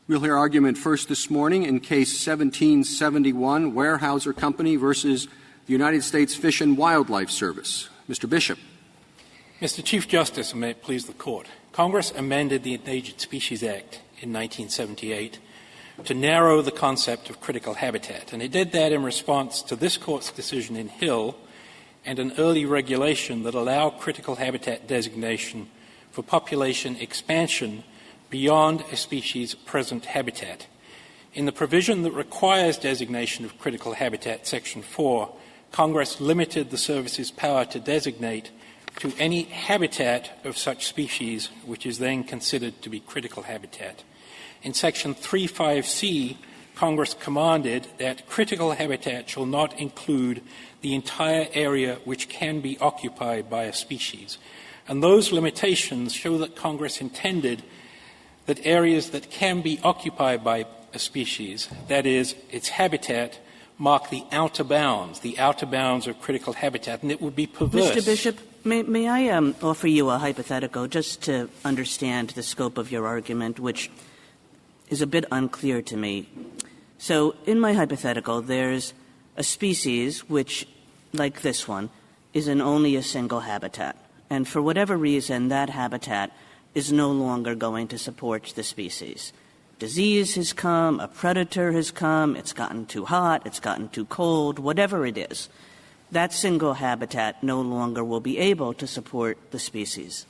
We'll hear argument first this morning in Case 1771, Weyerhaeuser Company versus the United States Fish and Wildlife Service. Mr. Bishop. Mr. Chief Justice, and may it please the Court, Congress amended the Endangered Species Act in 1978 to narrow the concept of critical habitat, and it did that in response to this Court's decision in Hill and an early regulation that allowed critical habitat designation for population expansion beyond a species' present habitat. In the provision that requires designation of critical habitat, Section 4, Congress limited the service's power to designate to any habitat of such species which is then considered to be critical habitat. In Section 35C, Congress commanded that critical habitat shall not include the entire area which can be occupied by a species. And those limitations show that Congress intended that areas that can be occupied by a species, that is, its habitat, mark the outer bounds of critical habitat, and it would be perverse. Mr. Bishop, may I offer you a hypothetical just to understand the scope of your argument, which is a bit unclear to me. So in my hypothetical, there's a species which, like this one, is in only a single habitat. And for whatever reason, that habitat is no longer going to support the species. Disease has come, a predator has come, it's gotten too hot, it's gotten too cold, whatever it is. That single habitat no longer will be able to support the species.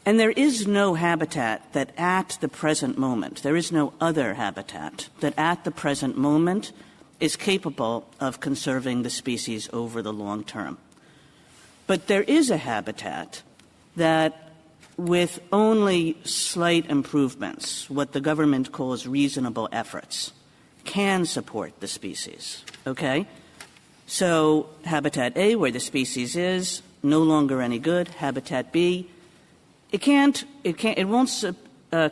And there is no habitat that at the present moment, there is no other habitat that at the present moment is capable of conserving the species over the long term. But there is a habitat that, with only slight improvements, what the government calls reasonable efforts, can support the species. Okay? So habitat A, where the species is, no longer any good. Habitat B, it won't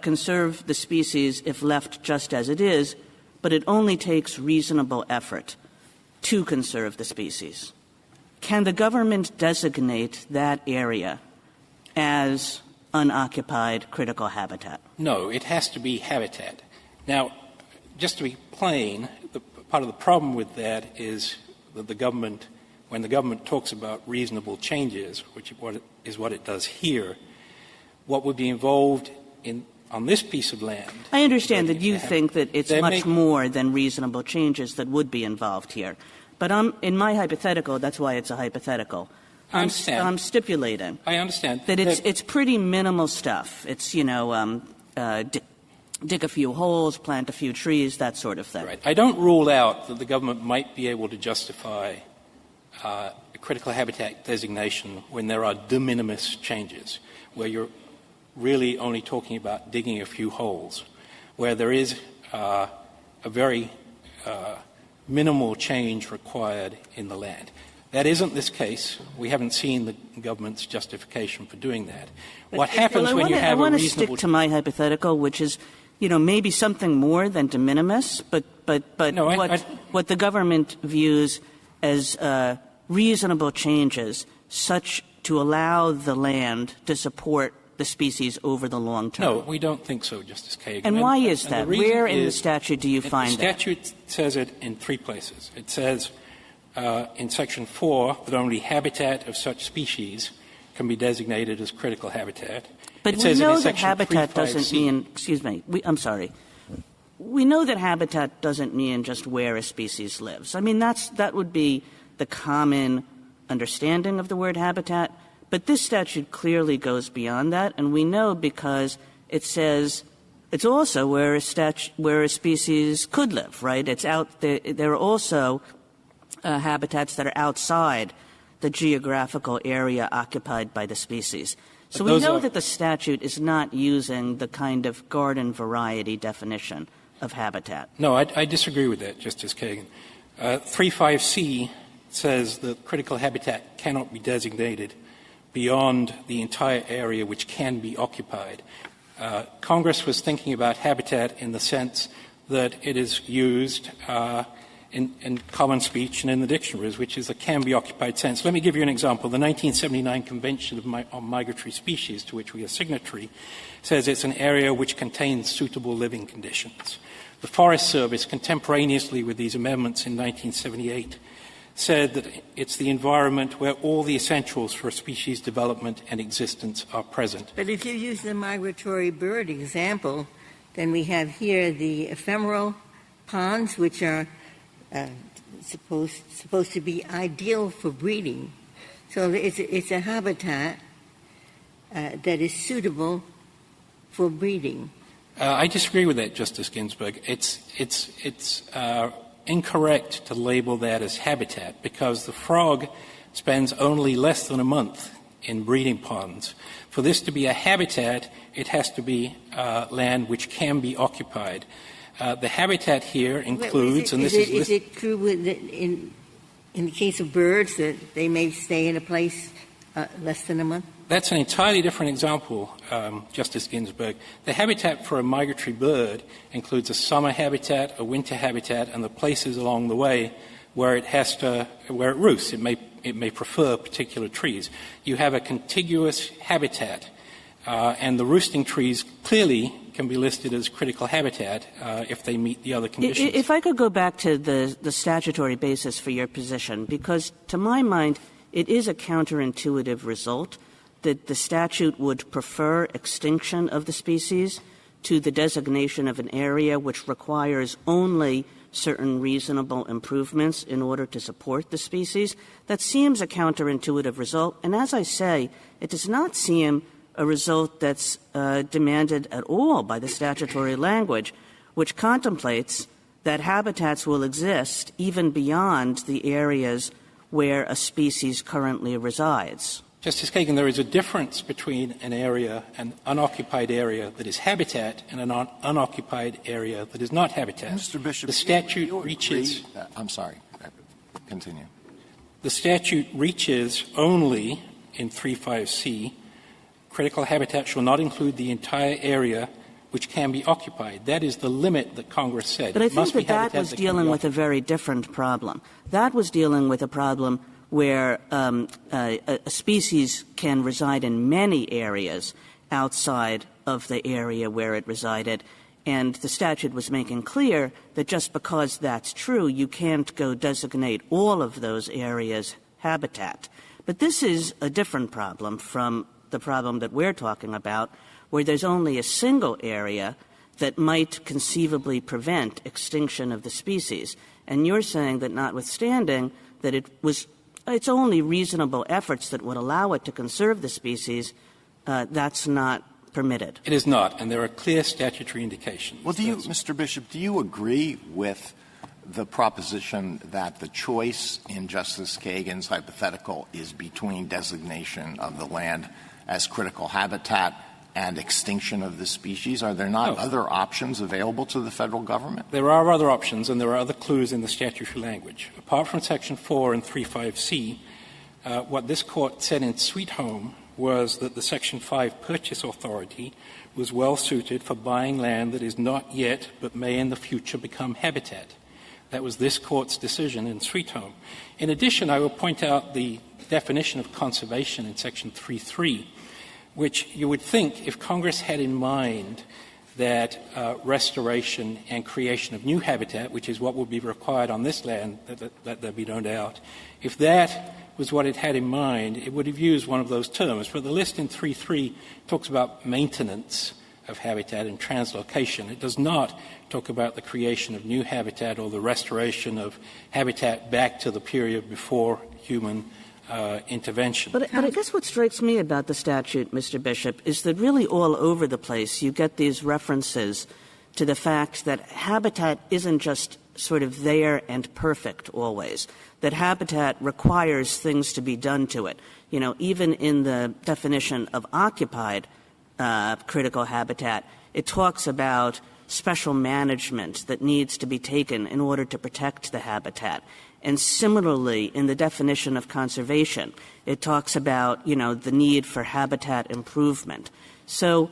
conserve the species if left just as it is, but it only takes reasonable effort to conserve the species. Can the government designate that area as unoccupied critical habitat? No, it has to be habitat. Now, just to be plain, part of the problem with that is that when the government talks about reasonable changes, which is what it does here, what would be involved on this piece of land. I understand that you think that it's much more than reasonable changes that would be involved here. But in my hypothetical, that's why it's a hypothetical. I understand. I'm stipulating. I understand. That it's pretty minimal stuff. It's, dig a few holes, plant a few trees, that sort of thing. Right. I don't rule out that the government might be able to justify a critical habitat designation when there are de minimis changes, where you're really only talking about digging a few holes, where there is a very minimal change required in the land. That isn't this case. We haven't seen the government's justification for doing that. What happens when you have a reasonable... I want to stick to my hypothetical, which is, maybe something more than de minimis, but what the government views as reasonable changes, such to allow the land to support the species over the long term. No, we don't think so, Justice Kagan. And why is that? Where in the statute do you find that? The statute says it in three places. It says in Section 4 that only habitat of such species can be designated as critical habitat. But we know that habitat doesn't mean, I'm sorry. We know that habitat doesn't mean just where a species lives. I mean, that would be the common understanding of the word habitat. But this statute clearly goes beyond that, and we know because it says it's also where a species could live, right? It's out there. There are also habitats that are outside the geographical area occupied by the species. So we know that the statute is not using the kind of garden variety definition of habitat. No, I disagree with that, Justice Kagan. 35C says that critical habitat cannot be designated beyond the entire area which can be occupied. Congress was thinking about habitat in the sense that it is used in common speech and in the dictionaries, which is a can-be-occupied sense. Let me give you an example. The 1979 Convention on Migratory Species, to which we are signatory, says it's an area which contains suitable living conditions. The Forest Service, contemporaneously with these amendments in 1978, said that it's the environment where all the essentials for a species development and existence are present. But if you use the migratory bird example, then we have here the ephemeral ponds, which are supposed to be ideal for breeding. So it's a habitat that is suitable for breeding. I disagree with that, Justice Ginsburg. It's incorrect to label that as habitat because the frog spends only less than a month in breeding ponds. For this to be a habitat, it has to be land which can be occupied. The habitat here includes, is it true in the case of birds that they may stay in a place less than a month? That's an entirely different example, Justice Ginsburg. The habitat for a migratory bird includes a summer habitat, a winter habitat, and the places along the way where it roosts. It may prefer particular trees. You have a contiguous habitat, and the roosting trees clearly can be listed as critical habitat if they meet the other conditions. If I could go back to the statutory basis for your position, because to my mind, it is a counterintuitive result that the statute would prefer extinction of the species to the designation of an area which requires only certain reasonable improvements in order to support the species. That seems a counterintuitive result. And as I say, it does not seem a result that's demanded at all by the statutory language, which contemplates that habitats will exist even beyond the areas where a species currently resides. Justice Kagan, there is a difference between an unoccupied area that is habitat and an unoccupied area that is not habitat. Mr. Bishop, the statute reaches. I'm sorry. Continue. The statute reaches only in 3.5c. Critical habitat shall not include the entire area which can be occupied. That is the limit that Congress said. But I think that was dealing with a very different problem. That was dealing with a problem where a species can reside in many areas outside of the area where it resided. And the statute was making clear that just because that's true, you can't go designate all of those areas habitat. But this is a different problem from the problem that we're talking about, where there's only a single area that might conceivably prevent extinction of the species. And you're saying that notwithstanding that it's only reasonable efforts that would allow it to conserve the species, that's not permitted. It is not, and there are clear statutory indications. Well, Mr. Bishop, do you agree with the proposition that the choice in Justice Kagan's hypothetical is between designation of the land as critical habitat and extinction of the species? Are there not other options available to the federal government? There are other options, and there are other clues in the statutory language. Apart from Section 4 and 3.5c, what this Court said in Sweet Home was that the Section 5 purchase authority was well suited for buying land that is not yet but may in the future become habitat. That was this Court's decision in Sweet Home. In addition, I will point out the definition of conservation in Section 3.3, which you would think if Congress had in mind that restoration and creation of new habitat, which is what would be required on this land, that there be no doubt, if that was what it had in mind, it would have used one of those terms. But the list in 3.3 talks about maintenance of habitat and translocation. It does not talk about the creation of new habitat or the restoration of habitat back to the period before human intervention. But I guess what strikes me about the statute, Mr. Bishop, is that really all over the place you get these references to the fact that habitat isn't just sort of there and perfect always, that habitat requires things to be done to it. You know, even in the definition of occupied critical habitat, it talks about special management that needs to be taken in order to protect the habitat. And similarly, in the definition of conservation, it talks about, the need for habitat improvement. So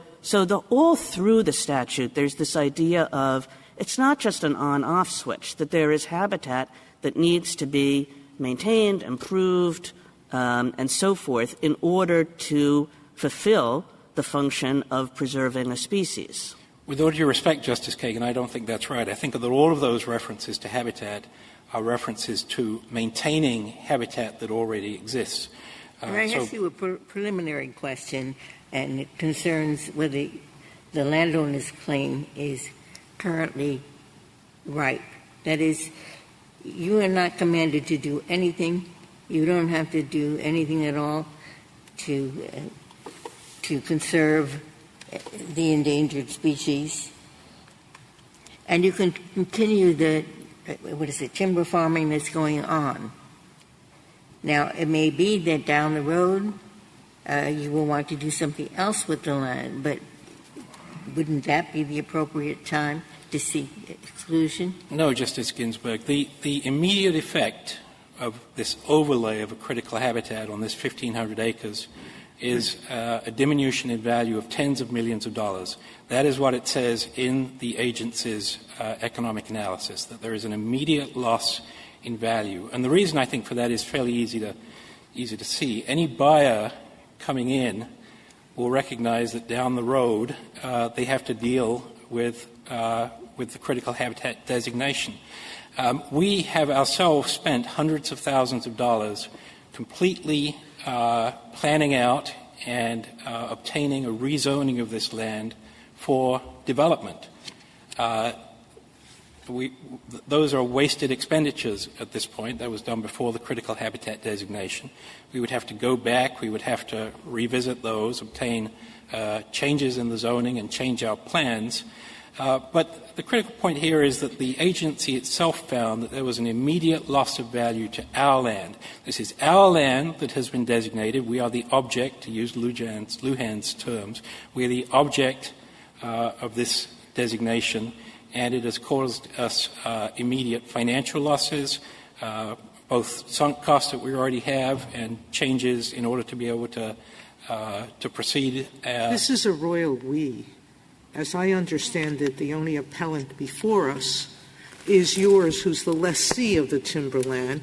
all through the statute, there's this idea of it's not just an on-off switch, that there is habitat that needs to be maintained, improved, and so forth in order to fulfill the function of preserving a species. With all due respect, Justice Kagan, I don't think that's right. I think that all of those references to habitat are references to maintaining habitat that already exists. Can I ask you a preliminary question, and it concerns whether the landowner's claim is currently ripe. That is, you are not commanded to do anything. You don't have to do anything at all to conserve the endangered species. And you can continue the timber farming that's going on. Now, it may be that down the road you will want to do something else with the land, but wouldn't that be the appropriate time to seek exclusion? No, Justice Ginsburg. The immediate effect of this overlay of a critical habitat on this 1,500 acres is a diminution in value of tens of millions of dollars. That is what it says in the agency's economic analysis, that there is an immediate loss in value. And the reason I think for that is fairly easy to see. Any buyer coming in will recognize that down the road they have to deal with the critical habitat designation. We have ourselves spent hundreds of thousands of dollars completely planning out and obtaining a rezoning of this land for development. Those are wasted expenditures at this point. That was done before the critical habitat designation. We would have to go back. We would have to revisit those, obtain changes in the zoning, and change our plans. But the critical point here is that the agency itself found that there was an immediate loss of value to our land. This is our land that has been designated. We are the object, to use Lujan's terms, we are the object of this designation, and it has caused us immediate financial losses, both sunk costs that we already have and changes in order to be able to proceed. This is a royal we. As I understand it, the only appellant before us is yours, who's the lessee of the timberland,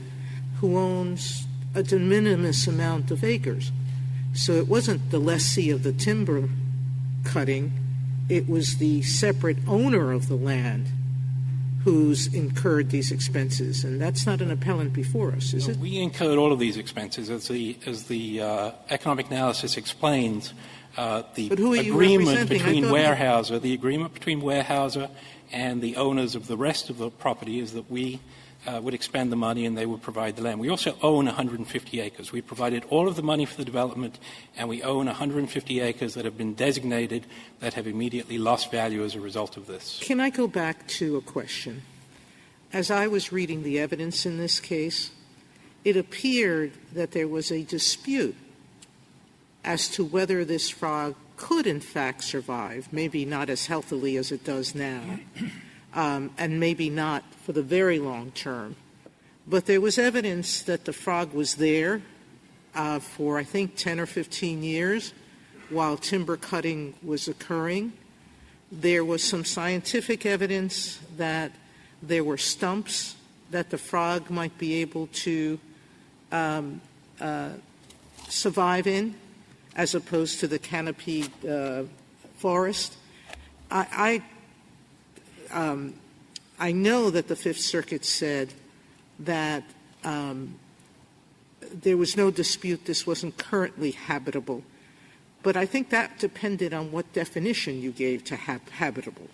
who owns a de minimis amount of acres. So it wasn't the lessee of the timber cutting, it was the separate owner of the land who's incurred these expenses, and that's not an appellant before us, is it? We incurred all of these expenses. As the economic analysis explains, the agreement between Weyerhaeuser, the agreement between Weyerhaeuser and the owners of the rest of the property is that we would expend the money and they would provide the land. We also own 150 acres. We provided all of the money for the development, and we own 150 acres that have been designated that have immediately lost value as a result of this. Can I go back to a question? As I was reading the evidence in this case, it appeared that there was a dispute as to whether this frog could in fact survive, maybe not as healthily as it does now, and maybe not for the very long term. But there was evidence that the frog was there for, I think, 10 or 15 years while timber cutting was occurring. There was some scientific evidence that there were stumps that the frog might be able to survive in, as opposed to the canopied forest. I know that the Fifth Circuit said that there was no dispute this wasn't currently habitable, but I think that depended on what definition you gave to habitable.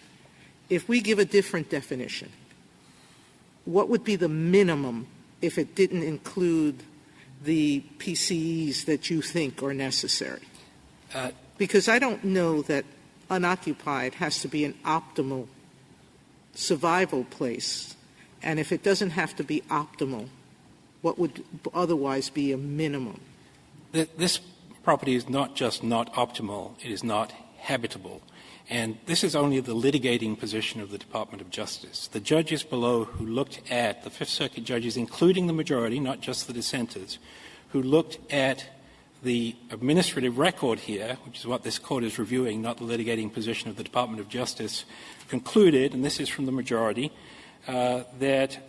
If we give a different definition, what would be the minimum if it didn't include the PCEs that you think are necessary? Because I don't know that unoccupied has to be an optimal survival place, and if it doesn't have to be optimal, what would otherwise be a minimum? This property is not just not optimal, it is not habitable. And this is only the litigating position of the Department of Justice. The judges below who looked at, the Fifth Circuit judges, including the majority, not just the dissenters, who looked at the administrative record here, which is what this Court is reviewing, not the litigating position of the Department of Justice, concluded, and this is from the majority, that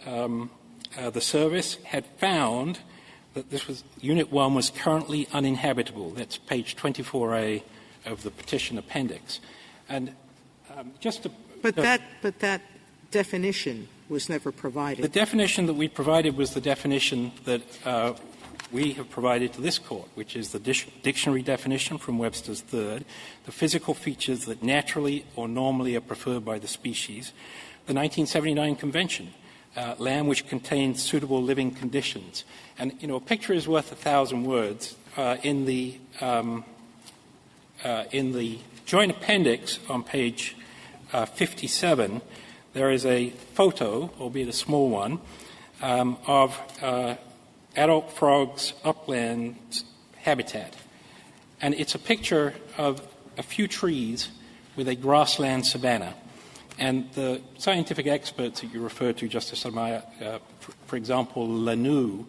the service had found that Unit 1 was currently uninhabitable. That's page 24A of the petition appendix. And But that definition was never provided. The definition that we provided was the definition that we have provided to this Court, which is the dictionary definition from Webster's Third, the physical features that naturally or normally are preferred by the species, the 1979 Convention, land which contains suitable living conditions. And, a picture is worth 1,000 words. In the joint appendix on page 57, there is a photo, albeit a small one, of adult frogs' upland habitat. And it's a picture of a few trees with a grassland savanna. And the scientific experts that you referred to, Justice Sotomayor, for example, Lanoux,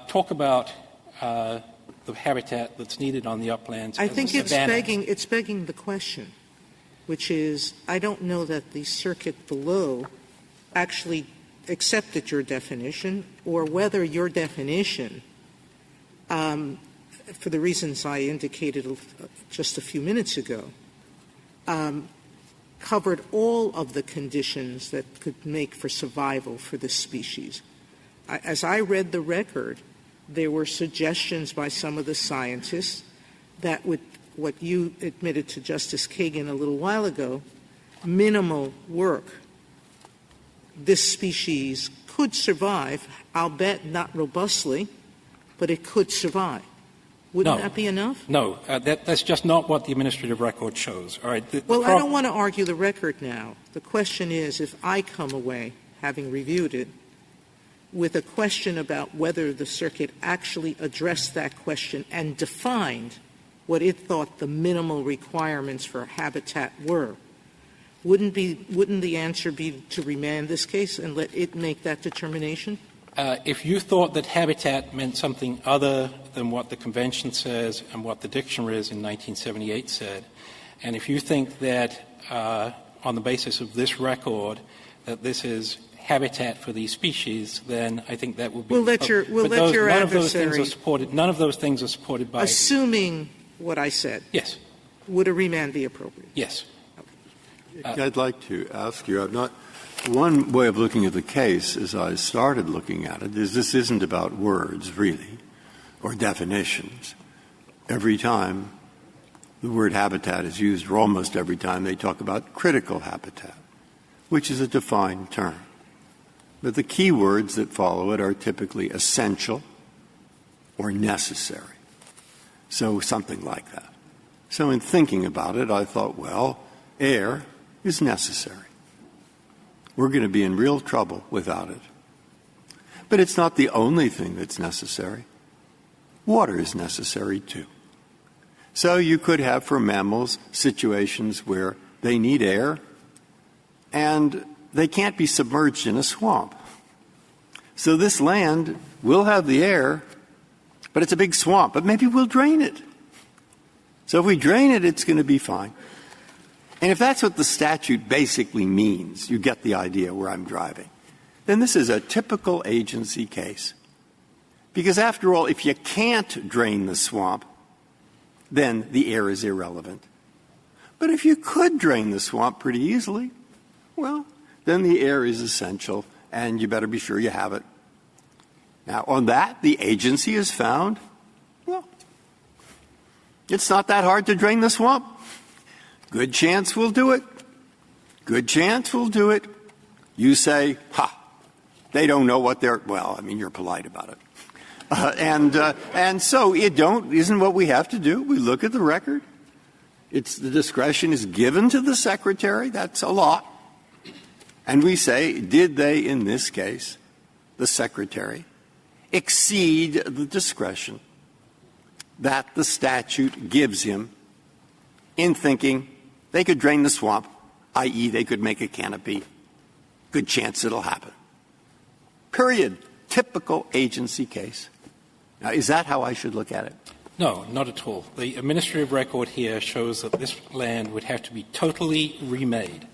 talk about the habitat that's needed on the uplands. I think it's begging the question, which is, I don't know that the circuit below actually accepted your definition, or whether your definition, for the reasons I indicated just a few minutes ago, covered all of the conditions that could make for survival for this species. As I read the record, there were suggestions by some of the scientists that with what you admitted to Justice Kagan a little while ago, minimal work, this species could survive, I'll bet not robustly, but it could survive. Wouldn't that be enough? No, that's just not what the administrative record shows. All right. I don't want to argue the record now. The question is, if I come away, having reviewed it, with a question about whether the circuit actually addressed that question and defined what it thought the minimal requirements for habitat were, wouldn't the answer be to remand this case and let it make that determination? If you thought that habitat meant something other than what the Convention says and what the dictionaries in 1978 said, and if you think that on the basis of this record that this is habitat for these species, then I think that would be... We'll let your adversary... None of those things are supported by... Assuming what I said. Yes. Would a remand be appropriate? Yes. I'd like to ask you, one way of looking at the case, as I started looking at it, is this isn't about words, really, or definitions. Every time the word habitat is used, or almost every time, they talk about critical habitat, which is a defined term. But the key words that follow it are typically essential or necessary. So something like that. So in thinking about it, I thought, well, air is necessary. We're going to be in real trouble without it. But it's not the only thing that's necessary. Water is necessary, too. So you could have, for mammals, situations where they need air and they can't be submerged in a swamp. So this land will have the air, but it's a big swamp. But maybe we'll drain it. So if we drain it, it's going to be fine. And if that's what the statute basically means, you get the idea where I'm driving, then this is a typical agency case. Because after all, if you can't drain the swamp, then the air is irrelevant. But if you could drain the swamp pretty easily, well, then the air is essential, and you better be sure you have it. Now, on that, the agency has found, well, it's not that hard to drain the swamp. Good chance we'll do it. Good chance we'll do it. You say, they don't know what they're, you're polite about it. And so isn't what we have to do. We look at the record. The discretion is given to the secretary. That's a lot. And we say, did they, in this case, the secretary, exceed the discretion that the statute gives him in thinking they could drain the swamp, i.e. they could make a canopy. Good chance it'll happen. Period. Typical agency case. Now, is that how I should look at it? No, not at all. The administrative record here shows that this land would have to be totally remade.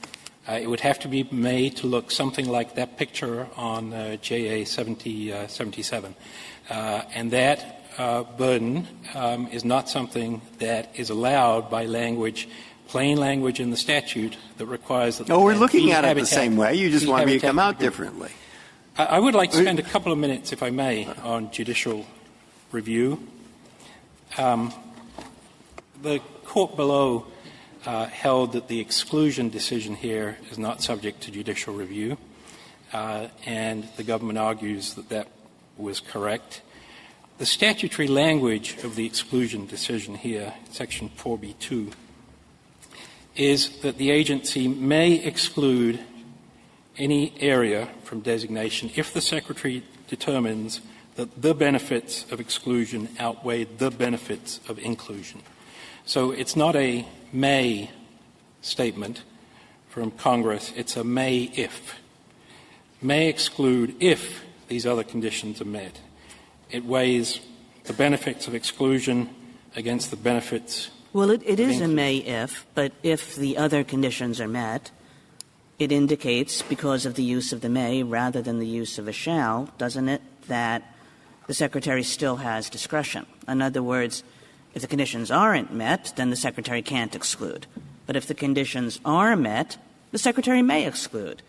It would have to be made to look something like that picture on JA 77. And that burden is not something that is allowed by language, plain language in the statute that requires that. No, we're looking at it the same way. You just want me to come out differently. I would like to spend a couple of minutes, if I may, on judicial review. The court below held that the exclusion decision here is not subject to judicial review, and the government argues that that was correct. The statutory language of the exclusion decision here, Section 4B2, is that the agency may exclude any area from designation if the Secretary determines that the benefits of exclusion outweigh the benefits of inclusion. So it's not a may statement from Congress, it's a may if. May exclude if these other conditions are met. It weighs the benefits of exclusion against the benefits. Well, it is a may if, but if the other conditions are met, it indicates, because of the use of the may rather than the use of a shall, doesn't it, that the Secretary still has discretion. In other words, if the conditions aren't met, then the Secretary can't exclude. But if the conditions are met, the Secretary may exclude,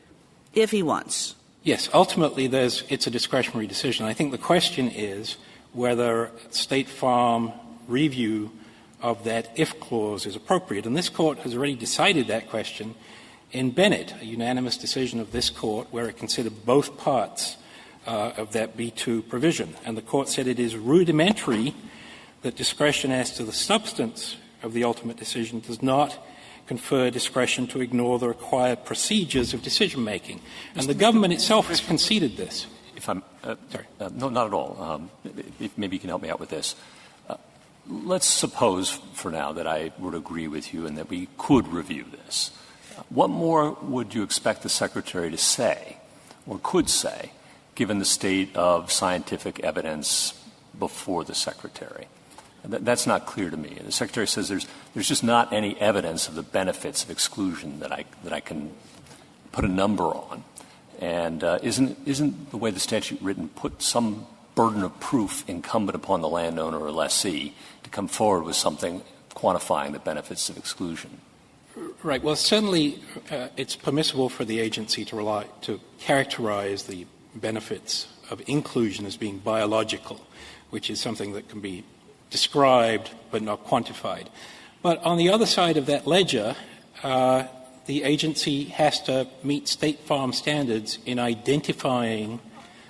if he wants. Yes, ultimately it's a discretionary decision. I think the question is whether State Farm review of that if clause is appropriate. And this Court has already decided that question in Bennett, a unanimous decision of this Court where it considered both parts of that B2 provision. And the Court said it is rudimentary that discretion as to the substance of the ultimate decision does not confer discretion to ignore the required procedures of decision-making. And the government itself has conceded this. If I'm sorry. No, not at all. Maybe you can help me out with this. Let's suppose for now that I would agree with you and that we could review this. What more would you expect the Secretary to say or could say, given the state of scientific evidence before the Secretary? That's not clear to me. The Secretary says there's just not any evidence of the benefits of exclusion that I can put a number on. And isn't the way the statute written put some burden of proof incumbent upon the landowner or lessee to come forward with something quantifying the benefits of exclusion? Right. Well, certainly it's permissible for the agency to characterize the benefits of inclusion as being biological, which is something that can be described but not quantified. But on the other side of that ledger, the agency has to meet State Farm standards in identifying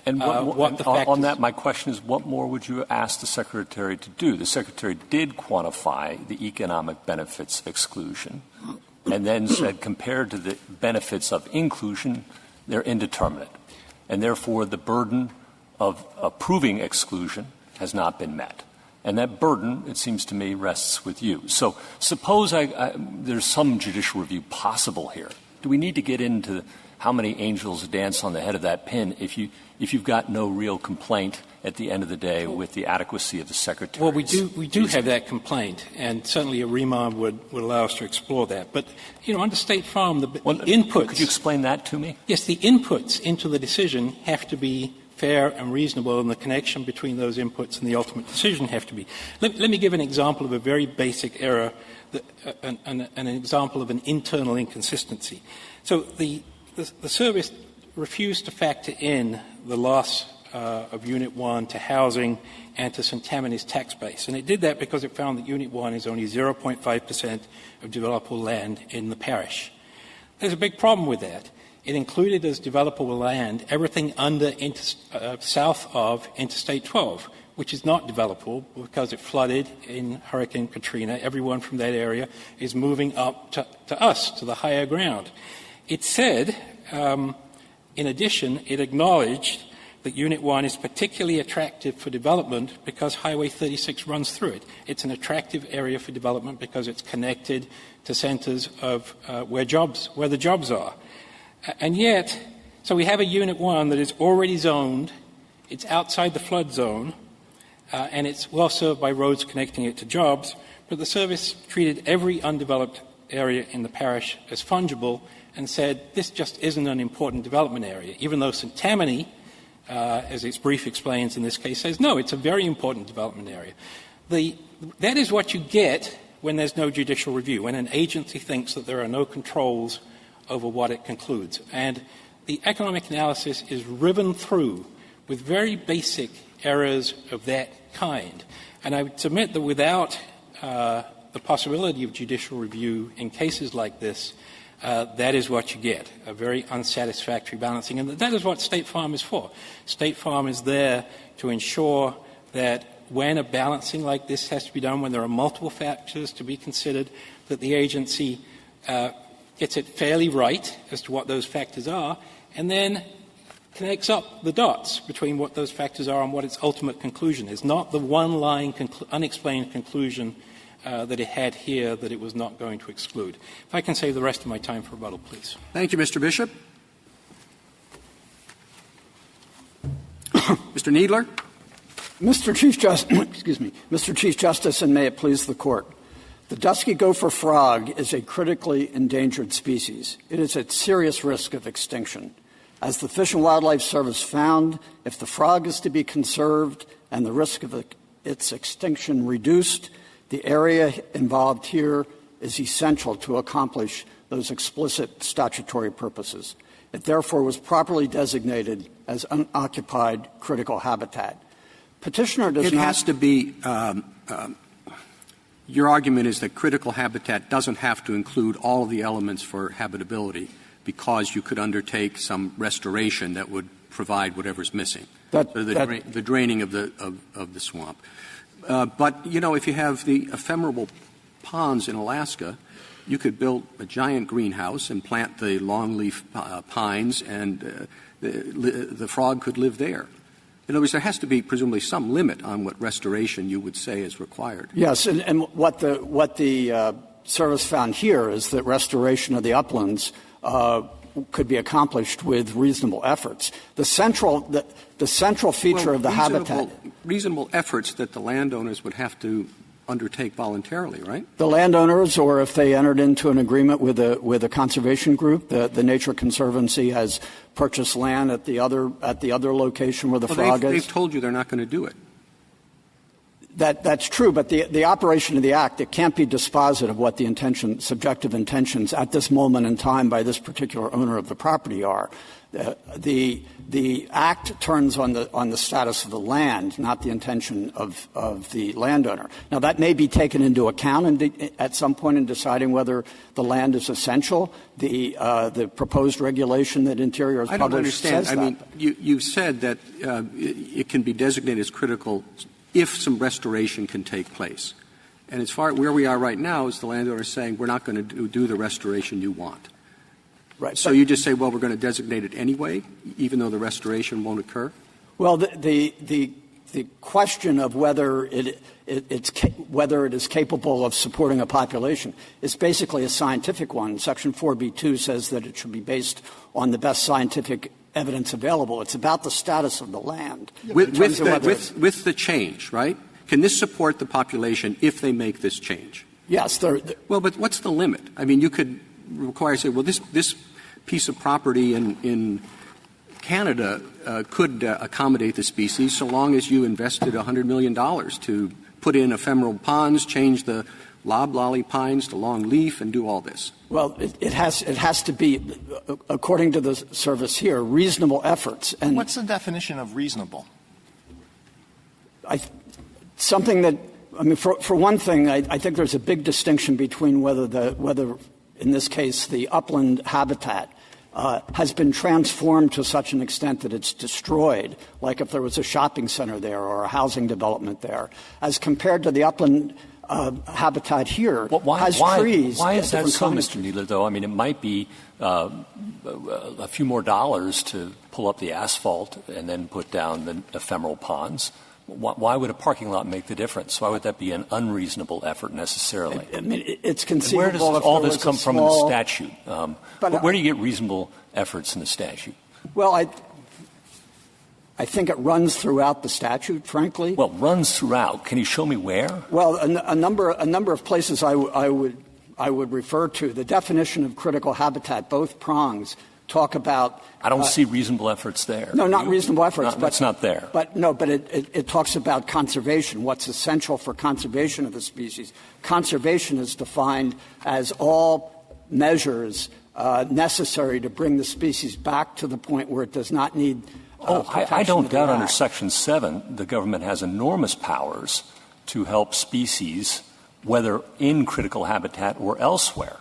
what the factors. On that, my question is, what more would you ask the Secretary to do? The Secretary did quantify the economic benefits of exclusion and then said compared to the benefits of inclusion, they're indeterminate. And therefore, the burden of approving exclusion has not been met. And that burden, it seems to me, rests with you. So suppose there's some judicial review possible here. Do we need to get into how many angels dance on the head of that pin if you've got no real complaint at the end of the day with the adequacy of the Secretary? Well, we do have that complaint, and certainly a remand would allow us to explore that. But, under State Farm, the inputs. Could you explain that to me? Yes, the inputs into the decision have to be fair and reasonable, and the connection between those inputs and the ultimate decision have to be. Let me give an example of a very basic error, an example of an internal inconsistency. So the service refused to factor in the loss of Unit 1 to housing and to St. Tammany's tax base. And it did that because it found that Unit 1 is only 0.5% of developable land in the parish. There's a big problem with that. It included as developable land everything south of Interstate 12, which is not developable because it flooded in Hurricane Katrina. Everyone from that area is moving up to us, to the higher ground. It said, in addition, it acknowledged that Unit 1 is particularly attractive for development because Highway 36 runs through it. It's an attractive area for development because it's connected to centers of where the jobs are. And yet, so we have a Unit 1 that is already zoned, it's outside the flood zone, and it's well served by roads connecting it to jobs, but the service treated every undeveloped area in the parish as fungible and said this just isn't an important development area, even though St. Tammany, as its brief explains in this case, says, no, it's a very important development area. That is what you get when there's no judicial review, when an agency thinks that there are no controls over what it concludes. And the economic analysis is riven through with very basic errors of that kind. And I would submit that without the possibility of judicial review in cases like this, that is what you get, a very unsatisfactory balancing. And that is what State Farm is for. State Farm is there to ensure that when a balancing like this has to be done, when there are multiple factors to be considered, that the agency gets it fairly right as to what those factors are, and then connects up the dots between what those factors are and what its ultimate conclusion is, not the one-line unexplained conclusion that it had here that it was not going to exclude. If I can save the rest of my time for rebuttal, please. Thank you, Mr. Bishop. Mr. Kneedler. Mr. Chief Justice, and may it please the Court. The dusky gopher frog is a critically endangered species. It is at serious risk of extinction. As the Fish and Wildlife Service found, if the frog is to be conserved and the risk of its extinction reduced, the area involved here is essential to accomplish those explicit statutory purposes. It therefore was properly designated as unoccupied critical habitat. Petitioner does not— It has to be your argument is that critical habitat doesn't have to include all of the elements for habitability because you could undertake some restoration that would provide whatever's missing, the draining of the swamp. But, you know, if you have the ephemeral ponds in Alaska, you could build a giant greenhouse and plant the longleaf pines, and the frog could live there. In other words, there has to be presumably some limit on what restoration you would say is required. Yes, and what the service found here is that restoration of the uplands could be accomplished with reasonable efforts. The central feature of the habitat— Reasonable efforts that the landowners would have to undertake voluntarily, right? The landowners, or if they entered into an agreement with a conservation group, the Nature Conservancy has purchased land at the other location where the frog is. They've told you they're not going to do it. That's true, but the operation of the Act, it can't be dispositive of what the subjective intentions at this moment in time by this particular owner of the property are. The Act turns on the status of the land, not the intention of the landowner. Now, that may be taken into account at some point in deciding whether the land is essential. The proposed regulation that Interior has published says that. I don't understand. I mean, you said that it can be designated as critical if some restoration can take place. And as far where we are right now is the landowner saying we're not going to do the restoration you want. Right. So you just say, well, we're going to designate it anyway, even though the restoration won't occur? Well, the question of whether it is capable of supporting a population is basically a scientific one. Section 4B2 says that it should be based on the best scientific evidence available. It's about the status of the land. With the change, right? Can this support the population if they make this change? Yes. Well, but what's the limit? I mean, you could require, say, well, this piece of property in Canada could accommodate the species so long as you invested $100 million to put in ephemeral ponds, change the loblolly pines to long leaf, and do all this. Well, it has to be, according to the service here, reasonable efforts. And what's the definition of reasonable? Something that, I mean, for one thing, I think there's a big distinction between whether in this case the upland habitat has been transformed to such an extent that it's destroyed, like if there was a shopping center there or a housing development there, as compared to the upland habitat here has trees. Why is that so, Mr. Kneedler, though? I mean, it might be a few more dollars to pull up the asphalt and then put down the ephemeral ponds. Why would a parking lot make the difference? Why would that be an unreasonable effort necessarily? I mean, it's conceivable. Where does all this come from in the statute? Where do you get reasonable efforts in the statute? Well, I think it runs throughout the statute, frankly. Well, runs throughout. Can you show me where? Well, a number of places I I would refer to. The definition of critical habitat, both prongs, talk about. I don't see reasonable efforts there. No, not reasonable efforts. No, that's not there. But it talks about conservation, what's essential for conservation of the species. Conservation is defined as all measures necessary to bring the species back to the point where it does not need I don't doubt under Section 7 the government has enormous powers to help species, whether in critical habitat or elsewhere,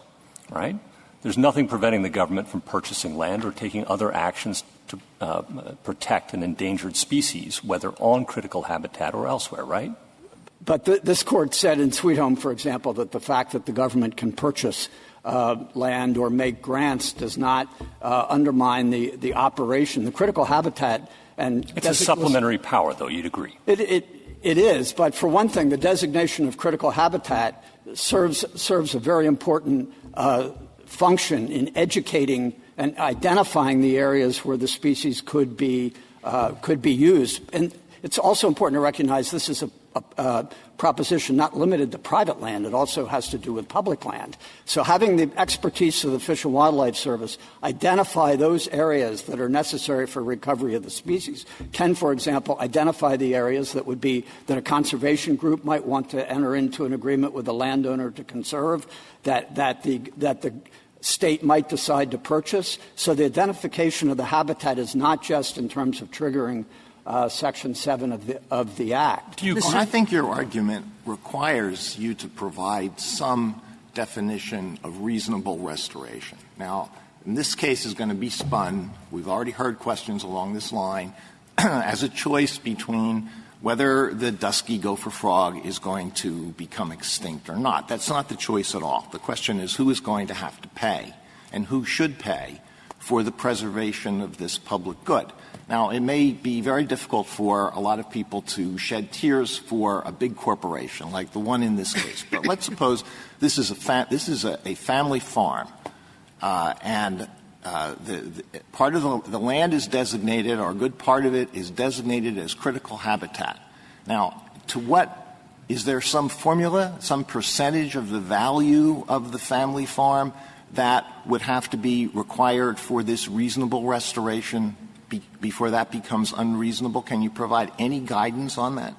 right? There's nothing preventing the government from purchasing land or taking other actions to protect an endangered species, whether on critical habitat or elsewhere, right? But this Court said in Sweet Home, for example, that the fact that the government can purchase land or make grants does not undermine the operation. The critical habitat and it's a supplementary power, though. You'd agree. It is, but for one thing, the designation of critical habitat serves a very important function in educating and identifying the areas where the species could be used. And it's also important to recognize this is a proposition not limited to private land. It also has to do with public land. So having the expertise of the Fish and Wildlife Service identify those areas that are necessary for recovery of the species can, for example, identify the areas that a conservation group might want to enter into an agreement with the landowner to conserve, that the state might decide to purchase. So the identification of the habitat is not just in terms of triggering Section 7 of the Act. I think your argument requires you to provide some definition of reasonable restoration. Now, in this case is going to be spun, we've already heard questions along this line, as a choice between whether the dusky gopher frog is going to become extinct or not. That's not the choice at all. The question is who is going to have to pay and who should pay for the preservation of this public good. Now, it may be very difficult for a lot of people to shed tears for a big corporation like the one in this case. But let's suppose this is a family farm, and part of the land is designated, or a good part of it is designated as critical habitat. Now, is there some formula, some percentage of the value of the family farm that would have to be required for this reasonable restoration before that becomes unreasonable? Can you provide any guidance on that?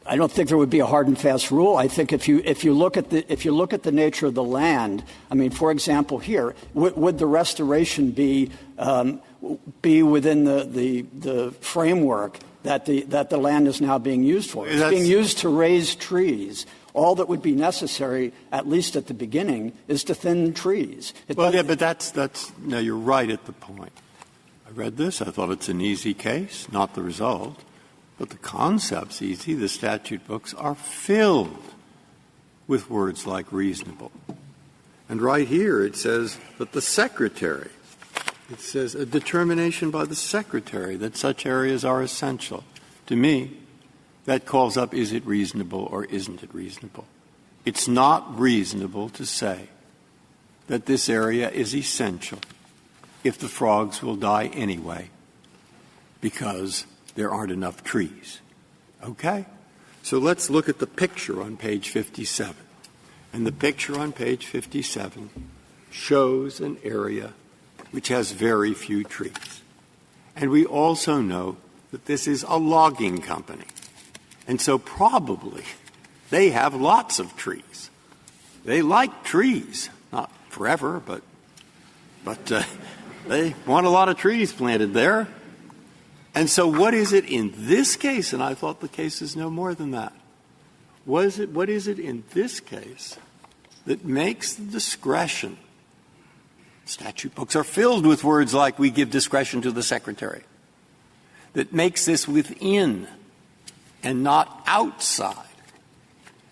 I don't think there would be a hard and fast rule. I think if you look at the nature of the land, I mean, for example, here, would the restoration be within the framework that the land is now being used for? It's being used to raise trees. All that would be necessary, at least at the beginning, is to thin trees. But no, you're right at the point. I read this. I thought it's an easy case, not the result. But the concept's easy. The statute books are filled with words like reasonable. And right here it says that the Secretary, it says a determination by the Secretary that such areas are essential. To me, that calls up, is it reasonable or isn't it reasonable? It's not reasonable to say that this area is essential if the frogs will die anyway because there aren't enough trees. Okay? So let's look at the picture on page 57. And the picture on page 57 shows an area which has very few trees. And we also know that this is a logging company. And so probably they have lots of trees. They like trees, not forever, but they want a lot of trees planted there. And so what is it in this case, and I thought the case is no more than that, what is it in this case that makes the discretion? Statute books are filled with words like we give discretion to the Secretary. That makes this within and not outside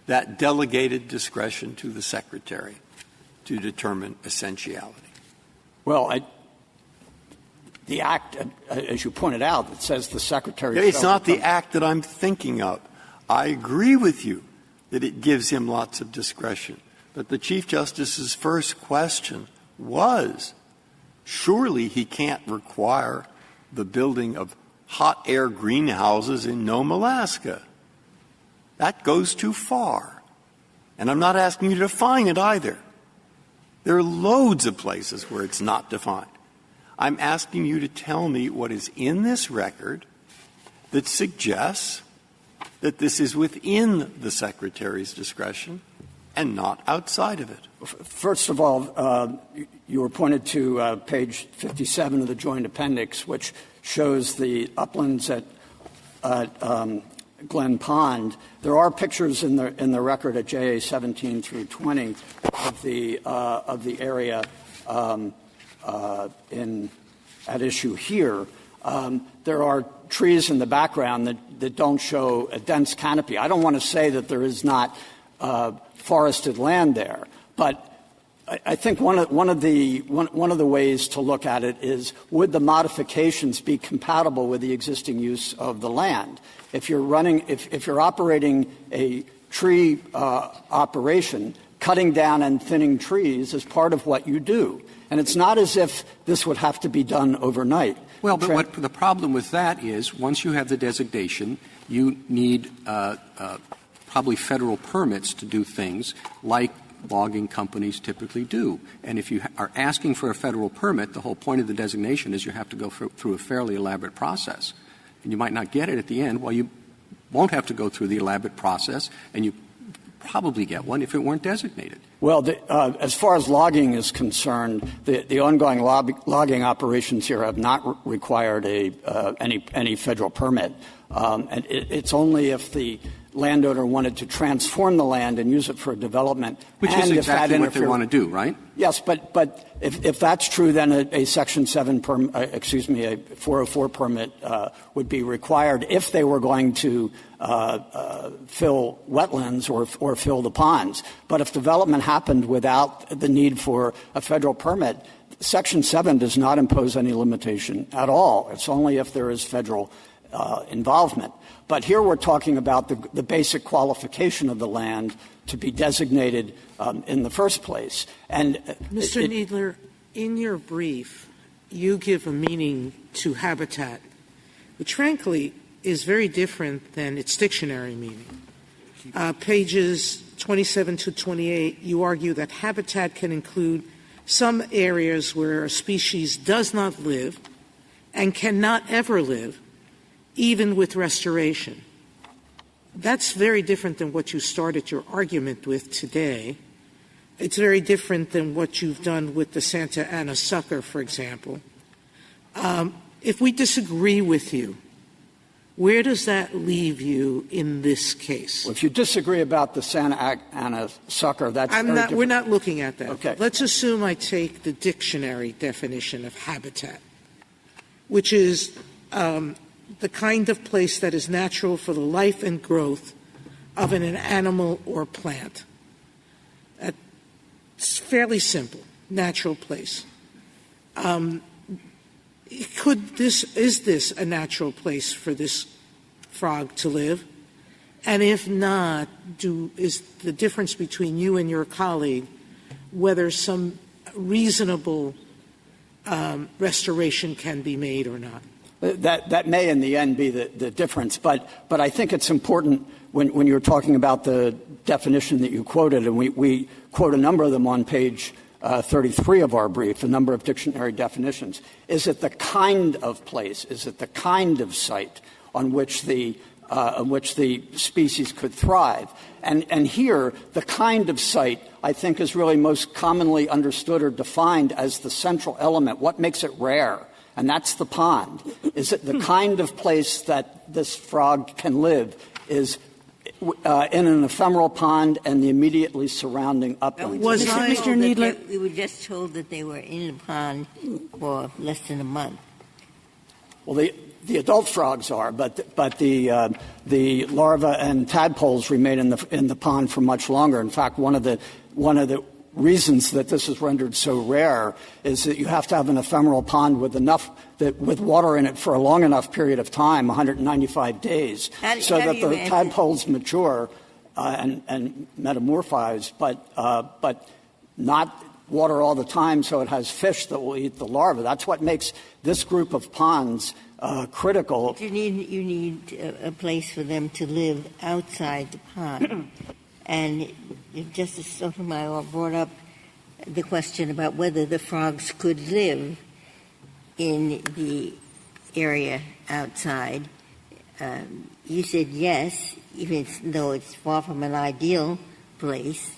that delegated discretion to the Secretary to determine essentiality. Well, the Act, as you pointed out, that says the Secretary... It's not the Act that I'm thinking of. I agree with you that it gives him lots of discretion. But the Chief Justice's first question was, surely he can't require the building of hot air greenhouses in Nome, Alaska. That goes too far. And I'm not asking you to define it either. There are loads of places where it's not defined. I'm asking you to tell me what is in this record that suggests that this is within the Secretary's discretion and not outside of it. First of all, you were pointed to page 57 of the Joint Appendix, which shows the uplands at Glen Pond. There are pictures in the record at JA 17 through 20 of the area at issue here. There are trees in the background that don't show a dense canopy. I don't want to say that there is not forested land there, but I think one of the ways to look at it is, would the modifications be compatible with the existing use of the land? If you're operating a tree operation, cutting down and thinning trees is part of what you do. And it's not as if this would have to be done overnight. Well, but what the problem with that is, once you have the designation, you need probably federal permits to do things like logging companies typically do. And if you are asking for a federal permit, the whole point of the designation is you have to go through a fairly elaborate process. And you might not get it at the end. Well, you won't have to go through the elaborate process, and you probably get one if it weren't designated. Well, as far as logging is concerned, the ongoing logging operations here have not required any federal permit. And it's only if the landowner wanted to transform the land and use it for development. Which is exactly what they want to do, right? Yes, but if that's true, then a Section 7 a 404 permit would be required if they were going to fill wetlands or fill the ponds. But if development happened without the need for a federal permit, Section 7 does not impose any limitation at all. It's only if there is federal involvement. But here we're talking about the basic qualification of the land to be designated in the first place. And Mr. Kneedler, in your brief, you give a meaning to habitat, which frankly is very different than its dictionary meaning. Pages 27 to 28, you argue that habitat can include some areas where a species does not live and cannot ever live, even with restoration. That's very different than what you started your argument with today. It's very different than what you've done with the Santa Ana sucker, for example. If we disagree with you, where does that leave you in this case? Well, if you disagree about the Santa Ana sucker, that's we're not looking at that. Okay. Let's assume I take the dictionary definition of habitat, which is the kind of place that is natural for the life and growth of an animal or plant. It's fairly simple, natural place. Is this a natural place for this frog to live? And if not, is the difference between you and your colleague whether some reasonable restoration can be made or not? That may in the end be the difference, but I think it's important when you're talking about the definition that you quoted, and we quote a number of them on page 33 of our brief, a number of dictionary definitions. Is it the kind of place? Is it the kind of site on which the species could thrive? And here, the kind of site, I think, is really most commonly understood or defined as the central element. What makes it rare? And that's the pond. Is it the kind of place that this frog can live is in an ephemeral pond and the immediately surrounding uplands? Mr. Kneedler? We were just told that they were in the pond for less than a month. Well, the adult frogs are, but the larvae and tadpoles remain in the pond for much longer. In fact, one of the reasons that this is rendered so rare is that you have to have an ephemeral pond with water in it for a long enough period of time, 195 days, so that the tadpoles mature and metamorphize, but not water all the time, so it has fish that will eat the larvae. That's what makes this group of ponds critical. But you need a place for them to live outside the pond. And Justice Sotomayor brought up the question about whether the frogs could live in the area outside. You said yes, even though it's far from an ideal place.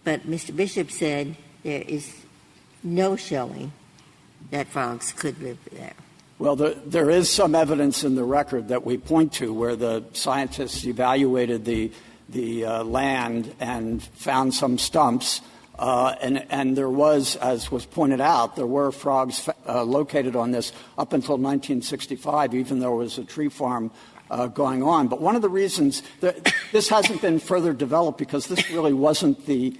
But Mr. Bishop said there is no showing that frogs could live there. Well, there is some evidence in the record that we point to where the scientists evaluated the land and found some stumps. And there was, as was pointed out, there were frogs located on this up until 1965, even though there was a tree farm going on. But one of the reasons that this hasn't been further developed, because this really wasn't the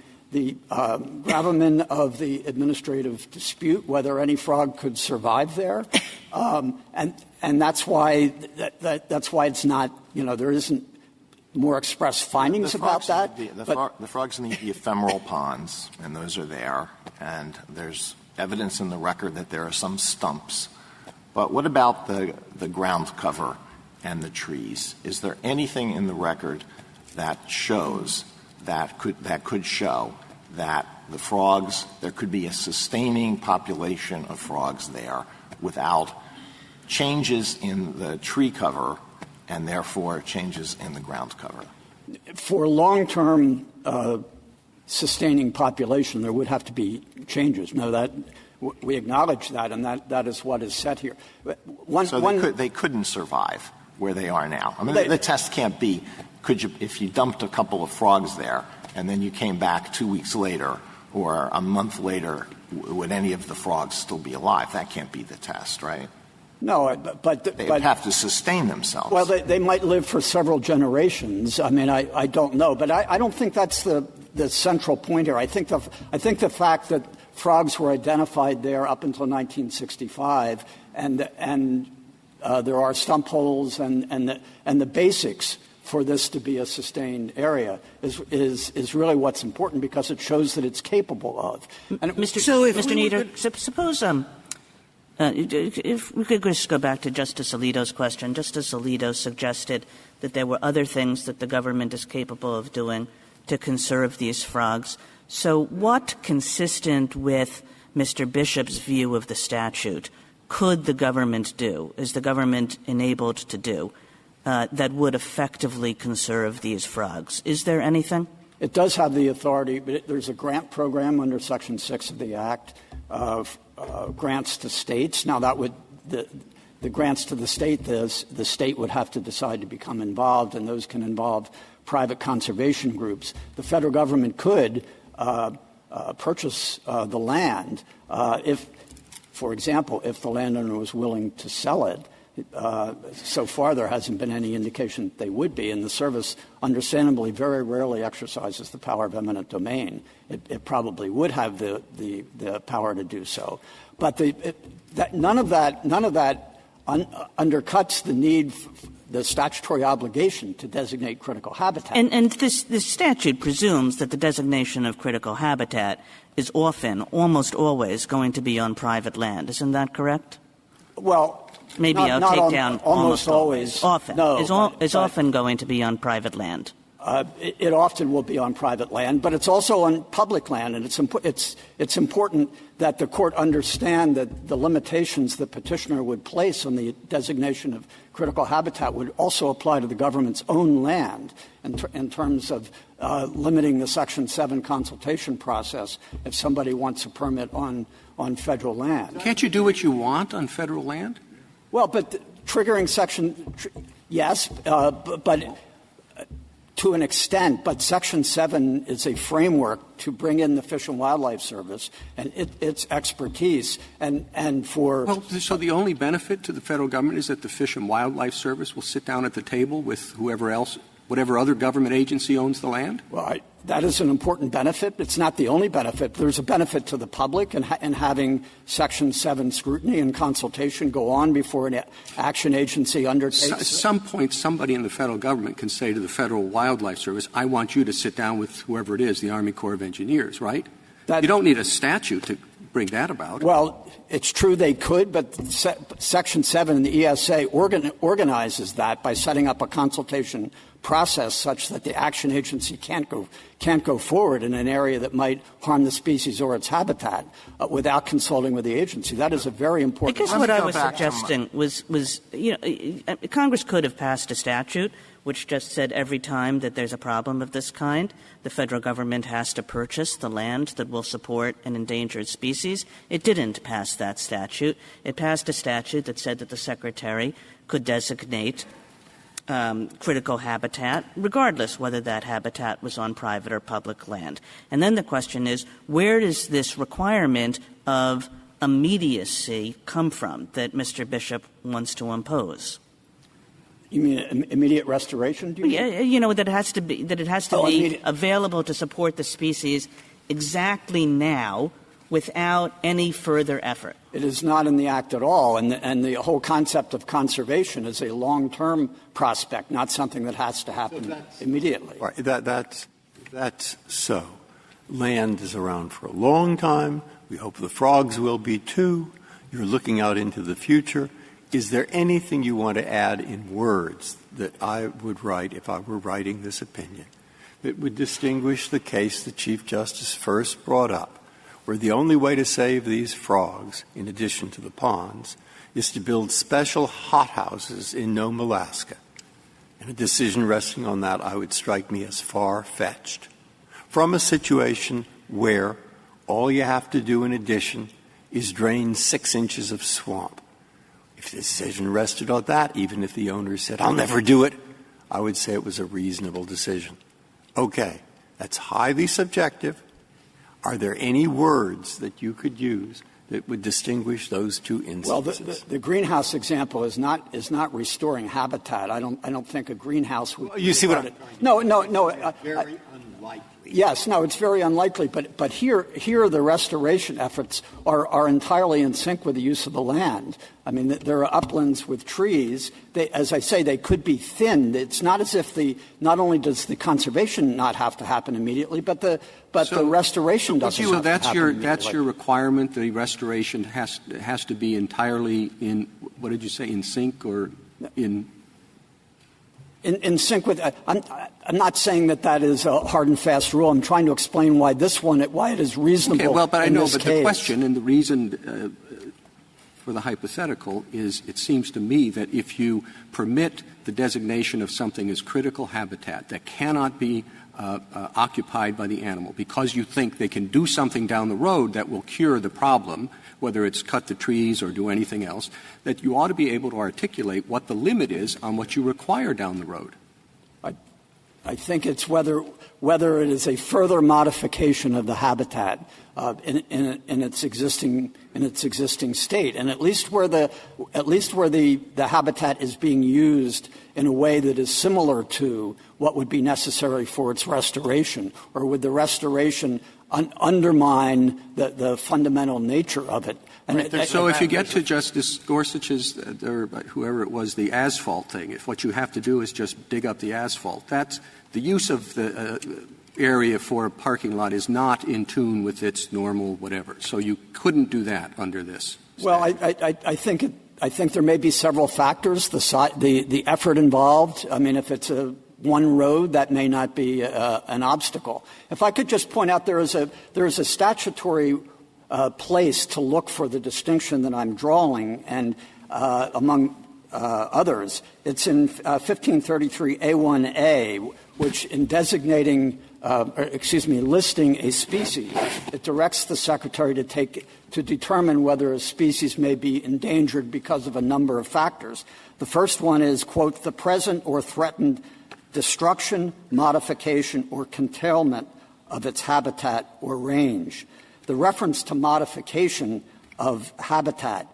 gravamen of the administrative dispute, whether any frog could survive there. And that's why that's why it's not, there isn't more express findings about that. The frogs need the ephemeral ponds, and those are there. And there's evidence in the record that there are some stumps. But what about the ground cover and the trees? Is there anything in the record that shows that could show that the frogs, there could be a sustaining population of frogs there without changes in the tree cover and therefore changes in the ground cover? For long-term sustaining population, there would have to be changes. No, that we acknowledge that, and that is what is said here. They couldn't survive where they are now. I mean, the test can't be, if you dumped a couple of frogs there and then you came back 2 weeks later or a month later, would any of the frogs still be alive? That can't be the test, right? No, but they would have to sustain themselves. Well, they might live for several generations. I mean, I don't know, but I don't think that's the central point here. I think the fact that frogs were identified there up until 1965, and there are stump holes and the basics for this to be a sustained area is really what's important, because it shows that it's capable of. And Mr. Nieder, suppose if we could just go back to Justice Alito's question. Justice Alito suggested that there were other things that the government is capable of doing to conserve these frogs. So what, consistent with Mr. Bishop's view of the statute, could the government do, is the government enabled to do, that would effectively conserve these frogs? Is there anything? It does have the authority, but there's a grant program under Section 6 of the Act of grants to states. Now, that would the grants to the state would have to decide to become involved, and those can involve private conservation groups. The federal government could purchase the land if, for example, if the landowner was willing to sell it. So far, there hasn't been any indication that they would be, and the service, understandably, very rarely exercises the power of eminent domain. It probably would have the power to do so, but none of that undercuts the need, the statutory obligation to designate critical habitat. And this statute presumes that the designation of critical habitat is often, almost always, going to be on private land. Isn't that correct? Well, maybe I'll take down almost always. Often. No, is often going to be on private land. It often will be on private land, but it's also on public land, and it's important that the court understand that the limitations the petitioner would place on the designation of critical habitat would also apply to the government's own land in terms of limiting the Section 7 consultation process if somebody wants a permit on federal land. Can't you do what you want on federal land? Well, but triggering yes, but to an extent, but Section 7 is a framework to bring in the Fish and Wildlife Service and its expertise. And for well, so the only benefit to the federal government is that the Fish and Wildlife Service will sit down at the table with whoever else, whatever other government agency owns the land? Well, that is an important benefit. It's not the only benefit. There's a benefit to the public in having Section 7 scrutiny and consultation go on before an action agency undertakes. At some point, somebody in the federal government can say to the Federal Wildlife Service, I want you to sit down with whoever it is, the Army Corps of Engineers, right? You don't need a statute to bring that about. Well, it's true they could, but Section 7 in the ESA organizes that by setting up a consultation process such that the action agency can't go forward in an area that might harm the species or its habitat without consulting with the agency. That is a very important. I guess what I was suggesting was Congress could have passed a statute which just said every time that there's a problem of this kind, the federal government has to purchase the land that will support an endangered species. It didn't pass that statute. It passed a statute that said that the Secretary could designate critical habitat, regardless whether that habitat was on private or public land. And then the question is, where does this requirement of immediacy come from that Mr. Bishop wants to impose? You mean immediate restoration? Do you mean? That it has to be available to support the species exactly now without any further effort. It is not in the Act at all, and the whole concept of conservation is a long-term prospect, not something that has to happen immediately. Right. That's so. Land is around for a long time. We hope the frogs will be too. You're looking out into the future. Is there anything you want to add in words that I would write if I were writing this opinion that would distinguish the case the Chief Justice first brought up, where the only way to save these frogs, in addition to the ponds, is to build special hothouses in Nome, Alaska? And a decision resting on that would strike me as far-fetched. From a situation where all you have to do in addition is drain 6 inches of swamp. If the decision rested on that, even if the owner said, I'll never do it, I would say it was a reasonable decision. Okay, that's highly subjective. Are there any words that you could use that would distinguish those two instances? Well, the greenhouse example is not restoring habitat. I don't think a greenhouse would. You see what? No. Very unlikely. Yes, no, it's very unlikely. But here the restoration efforts are entirely in sync with the use of the land. I mean, there are uplands with trees. As I say, they could be thinned. It's not as if not only does the conservation not have to happen immediately, but the restoration doesn't have to happen immediately. That's your requirement. The restoration has to be entirely in, what did you say, in sync or in? In sync with, I'm not saying that is a hard and fast rule. I'm trying to explain why it is reasonable. Okay, well, but I know, but case. the question and the reason for the hypothetical is, it seems to me that if you permit the designation of something as critical habitat that cannot be occupied by the animal because you think they can do something down the road that will cure the problem, whether it's cut the trees or do anything else, that you ought to be able to articulate what the limit is on what you require down the road. I think it's whether it is a further modification of the habitat in its existing state, and at least where the habitat is being used in a way that is similar to what would be necessary for its restoration, or would the restoration undermine the fundamental nature of it. So if you get to Justice Gorsuch's, or whoever it was, the asphalt thing, if what you have to do is just dig up the asphalt, that's the use of the area for a parking lot is not in tune with its normal whatever. So you couldn't do that under this statute. Well, I think there may be several factors. The effort involved. I mean, if it's one road, that may not be an obstacle. If I could just point out, there is a statutory place to look for the distinction that I'm drawing, and among others, it's in 1533A1A, which in listing a species, it directs the Secretary to determine whether a species may be endangered because of a number of factors. The first one is, quote, the present or threatened destruction, modification, or curtailment of its habitat or range. The reference to modification of habitat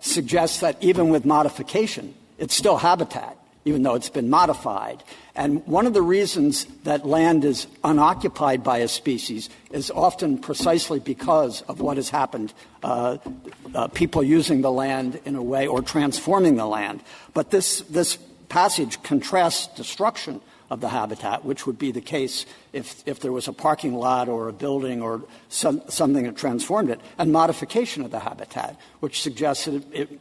suggests that even with modification, it's still habitat, even though it's been modified. And one of the reasons that land is unoccupied by a species is often precisely because of what has happened, people using the land in a way or transforming the land. But this passage contrasts destruction of the habitat, which would be the case if there was a parking lot or a building or something that transformed it, and modification of the habitat, which suggests that it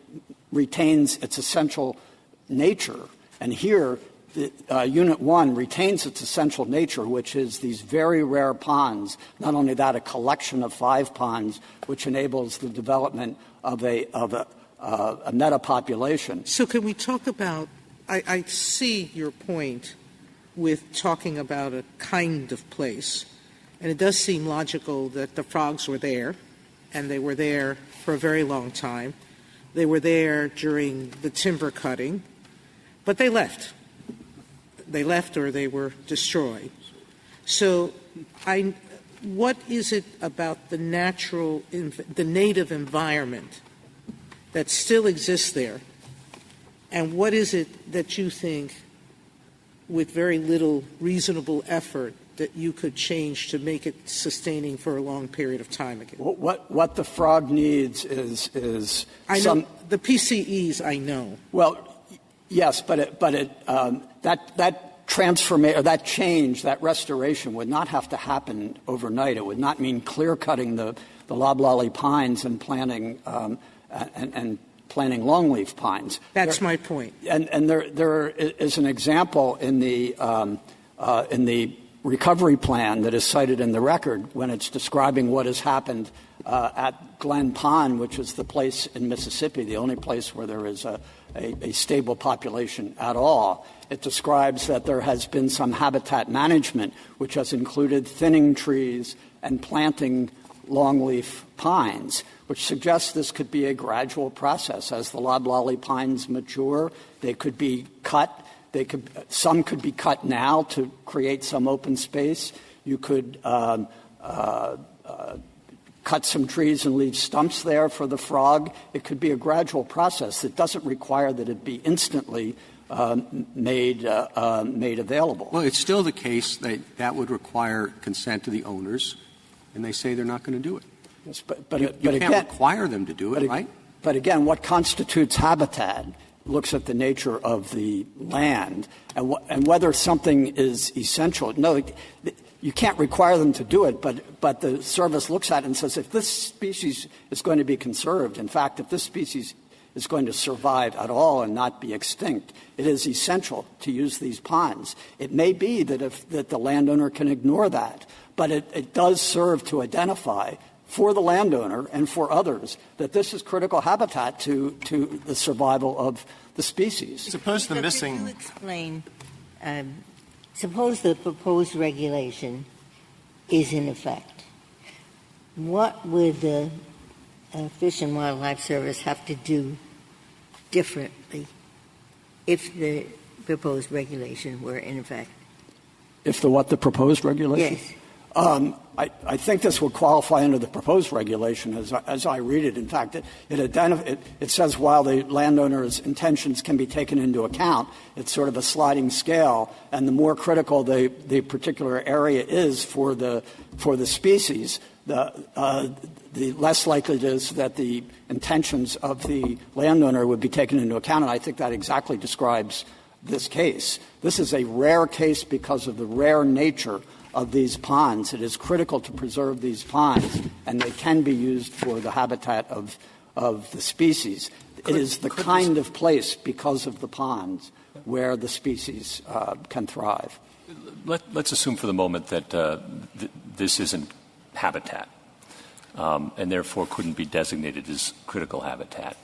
retains its essential nature. And here, Unit 1 retains its essential nature, which is these very rare ponds. Not only that, a collection of 5 ponds, which enables the development of a metapopulation. So can we talk about – I see your point with talking about a kind of place, and it does seem logical that the frogs were there, and they were there for a very long time. They were there during the timber cutting, but they left. They left or they were destroyed. So what is it about the the native environment that still exists there, and what is it that you think, with very little reasonable effort, that you could change to make it sustaining for a long period of time again? What the frog needs is I know the PCEs. I know. Well, yes, but that transformation, or that change, that restoration would not have to happen overnight. It would not mean clear cutting the loblolly pines and planting and planting longleaf pines. That's my point. And there is an example in the recovery plan that is cited in the record when it's describing what has happened at Glen Pond, which is the place in Mississippi, the only place where there is a stable population at all. It describes that there has been some habitat management, which has included thinning trees and planting longleaf pines, which suggests this could be a gradual process. As the loblolly pines mature, they could be cut. Some could be cut now to create some open space. You could cut some trees and leave stumps there for the frog. It could be a gradual process that doesn't require that it be instantly made available. Well, it's still the case that would require consent to the owners, and they say they're not going to do it. Yes, but you can't require them to do it, right? But again, what constitutes habitat looks at the nature of the land and whether something is essential. No, you can't require them to do it, but the service looks at it and says, if this species is going to be conserved, in fact, if this species is going to survive at all and not be extinct, it is essential to use these ponds. It may be that the landowner can ignore that, but it does serve to identify for the landowner and for others that this is critical habitat to the survival of the species. Suppose the missing. Could you explain? Suppose the proposed regulation is in effect. What would the Fish and Wildlife Service have to do differently if the proposed regulation were in effect? If the proposed regulation? Yes. I think this would qualify under the proposed regulation as I read it. In fact, it says while the landowner's intentions can be taken into account, it's sort of a sliding scale, and the more critical the particular area is for the species, the less likely it is that the intentions of the landowner would be taken into account, and I think that exactly describes this case. This is a rare case because of the rare nature of these ponds. It is critical to preserve these ponds, and they can be used for the habitat of the species. It is the kind of place, because of the ponds, where the species can thrive. Let's assume for the moment that this isn't habitat, and therefore couldn't be designated as critical habitat.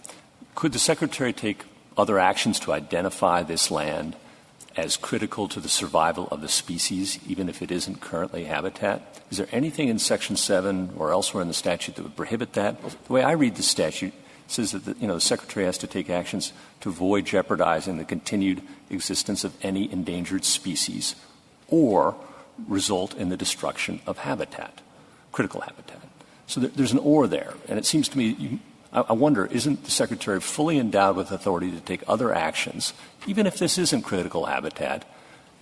Could the Secretary take other actions to identify this land as critical to the survival of the species, even if it isn't currently habitat? Is there anything in Section 7 or elsewhere in the statute that would prohibit that? The way I read the statute, it says that the Secretary has to take actions to avoid jeopardizing the continued existence of any endangered species or result in the destruction of habitat, critical habitat. So there's an or there, and it seems to me I wonder, isn't the Secretary fully endowed with authority to take other actions, even if this isn't critical habitat,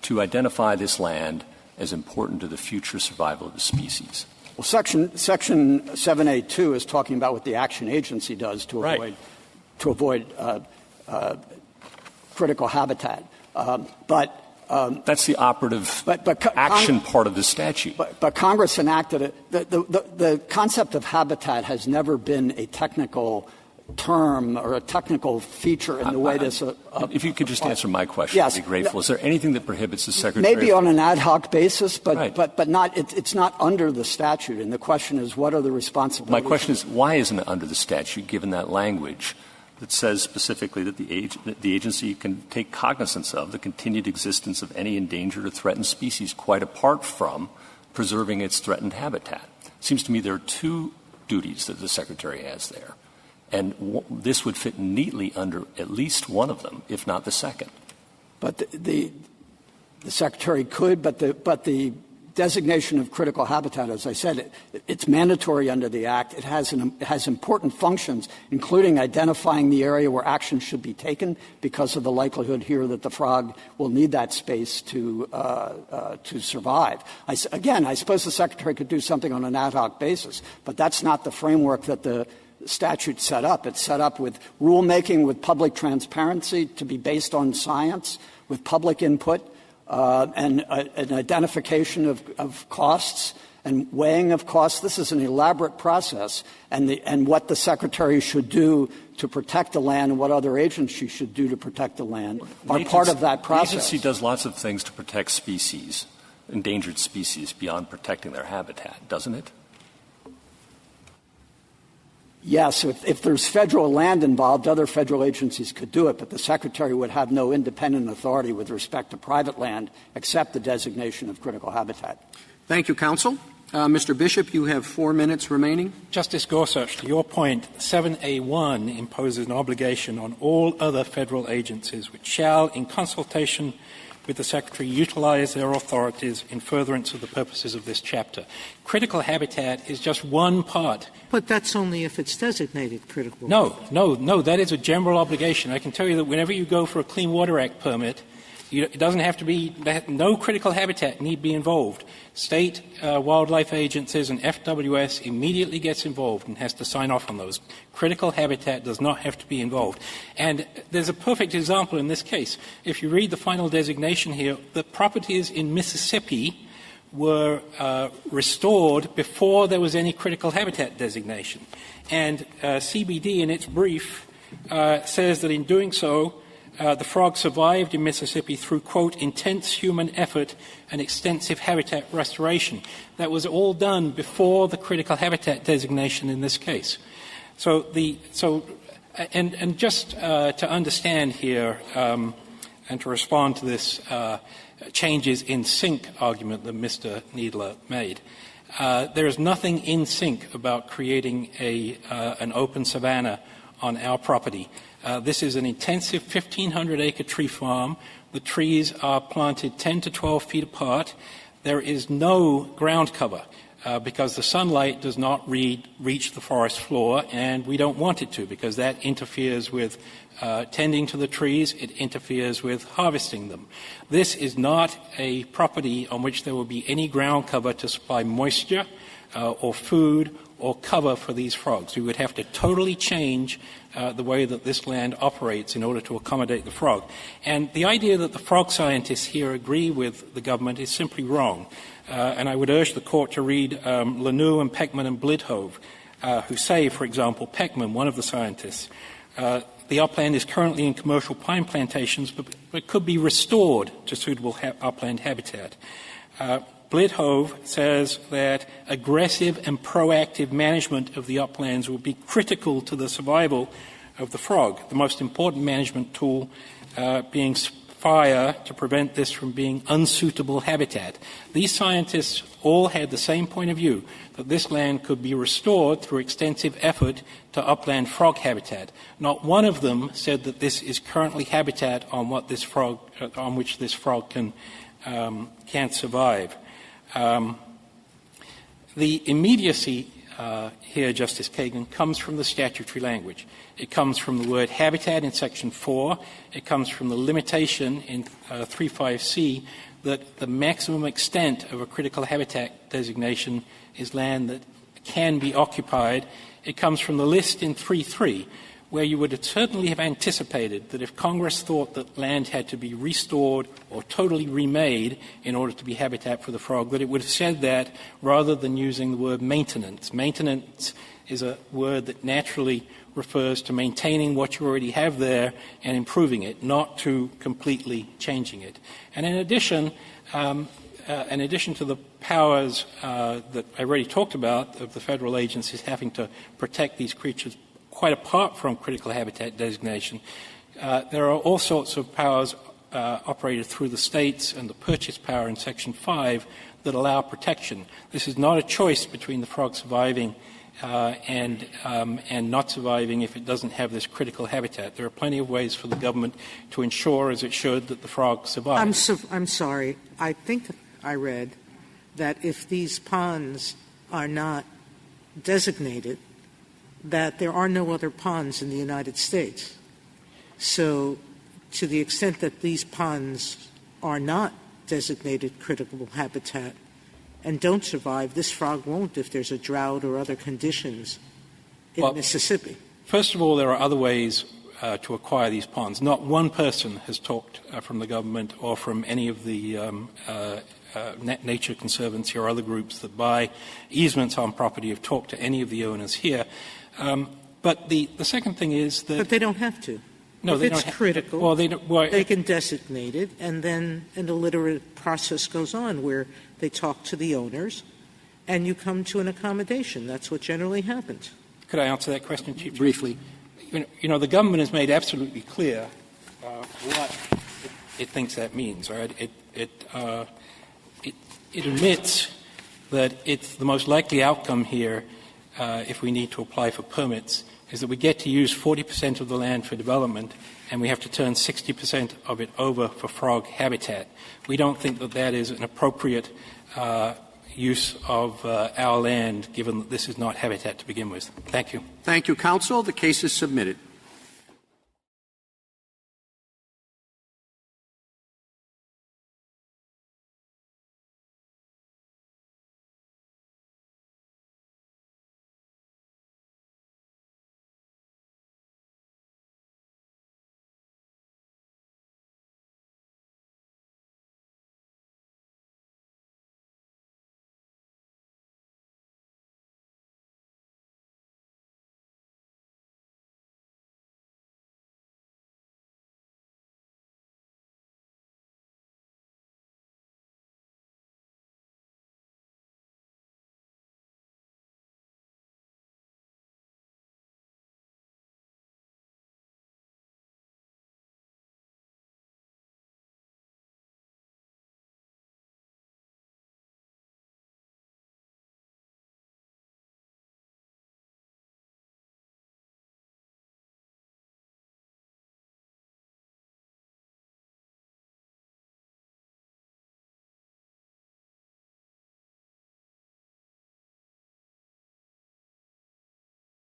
to identify this land as important to the future survival of the species? Well, Section 7A2 is talking about what the action agency does to avoid critical habitat. But that's the operative action part of the statute. But Congress enacted it. The concept of habitat has never been a technical term or a technical feature in the way this if you could just answer my question, yes. I'd be grateful. Is there anything that prohibits the Secretary? Maybe on an ad hoc basis, but right. but not it's not under the statute. And the question is, what are the responsibilities? My question is, why isn't it under the statute, given that language that says specifically that the agency can take cognizance of the continued existence of any endangered or threatened species quite apart from preserving its threatened habitat? It seems to me there are two duties that the Secretary has there. And this would fit neatly under at least one of them, if not the second. But the Secretary could, but the designation of critical habitat, as I said, it's mandatory under the Act. It has important functions, including identifying the area where action should be taken because of the likelihood here that the frog will need that space to survive. I suppose the Secretary could do something on an ad hoc basis, but that's not the framework that the statute set up. It's set up with rulemaking, with public transparency to be based on science, with public input, and an identification of costs and weighing of costs. This is an elaborate process, and what the Secretary should do to protect the land and what other agencies should do to protect the land are part of that process. The agency does lots of things to protect species, endangered species, beyond protecting their habitat, doesn't it? Yes, if there's federal land involved, other federal agencies could do it, but the Secretary would have no independent authority with respect to private land except the designation of critical habitat. Thank you, counsel. Mr. Bishop, you have 4 minutes remaining. Justice Gorsuch, to your point, 7A1 imposes an obligation on all other federal agencies which shall, in consultation with the Secretary, utilize their authorities in furtherance of the purposes of this chapter. Critical habitat is just one part. But that's only if it's designated critical. No, that is a general obligation. I can tell you that whenever you go for a Clean Water Act permit, it doesn't have to be – no critical habitat need be involved. State wildlife agencies and FWS immediately gets involved and has to sign off on those. Critical habitat does not have to be involved. And there's a perfect example in this case. If you read the final designation here, the properties in Mississippi were restored before there was any critical habitat designation. And CBD in its brief says that in doing so, the frog survived in Mississippi through, quote, intense human effort and extensive habitat restoration. That was all done before the critical habitat designation in this case. And just to understand here and to respond to this changes in sync argument that Mr. Needler made, there is nothing in sync about creating an open savanna on our property. This is an intensive 1,500-acre tree farm. The trees are planted 10 to 12 feet apart. There is no ground cover because the sunlight does not reach the forest floor, and we don't want it to because that interferes with tending to the trees. It interferes with harvesting them. This is not a property on which there will be any ground cover to supply moisture or food or cover for these frogs. We would have to totally change the way that this land operates in order to accommodate the frog. And the idea that the frog scientists here agree with the government is simply wrong. And I would urge the Court to read Lanoux and Peckman and Blidhove, who say, for example, Peckman, one of the scientists, the upland is currently in commercial pine plantations, but could be restored to suitable upland habitat. Blidhove says that aggressive and proactive management of the uplands will be critical to the survival of the frog, the most important management tool being fire to prevent this from being unsuitable habitat. These scientists all had the same point of view, that this land could be restored through extensive effort to upland frog habitat. Not one of them said that this is currently habitat on which this frog can't survive. The immediacy here, Justice Kagan, comes from the statutory language. It comes from the word habitat in Section 4. It comes from the limitation in 3.5c that the maximum extent of a critical habitat designation is land that can be occupied. It comes from the list in 3.3, where you would certainly have anticipated that if Congress thought that land had to be restored or totally remade in order to be habitat for the frog, that it would have said that rather than using the word maintenance. Maintenance is a word that naturally refers to maintaining what you already have there and improving it, not to completely changing it. And in addition to the powers that I already talked about of the federal agencies having to protect these creatures quite apart from critical habitat designation, there are all sorts of powers operated through the states and the purchase power in Section 5 that allow protection. This is not a choice between the frog surviving and not surviving if it doesn't have this critical habitat. There are plenty of ways for the government to ensure, as it should, that the frog survives. I'm sorry. I think I read that if these ponds are not designated, that there are no other ponds in the United States. So to the extent that these ponds are not designated critical habitat and don't survive, this frog won't if there's a drought or other conditions in Mississippi. First of all, there are other ways to acquire these ponds. Not one person has talked from the government or from any of the Nature Conservancy or other groups that buy easements on property have talked to any of the owners here. But the second thing is that... But they don't have to. No, if they it's don't critical, they can designate it, and then an illiterate process goes on where they talk to the owners, and you come to an accommodation. That's what generally happens. Could I answer that question, Chief? Briefly. You know, the government has made absolutely clear what it thinks that means. Right? It admits that it's the most likely outcome here, if we need to apply for permits, is that we get to use 40% of the land for development, and we have to turn 60% of it over for frog habitat. We don't think that that is an appropriate use of our land, given that this is not habitat to begin with. Thank you. Thank you, counsel. The case is submitted.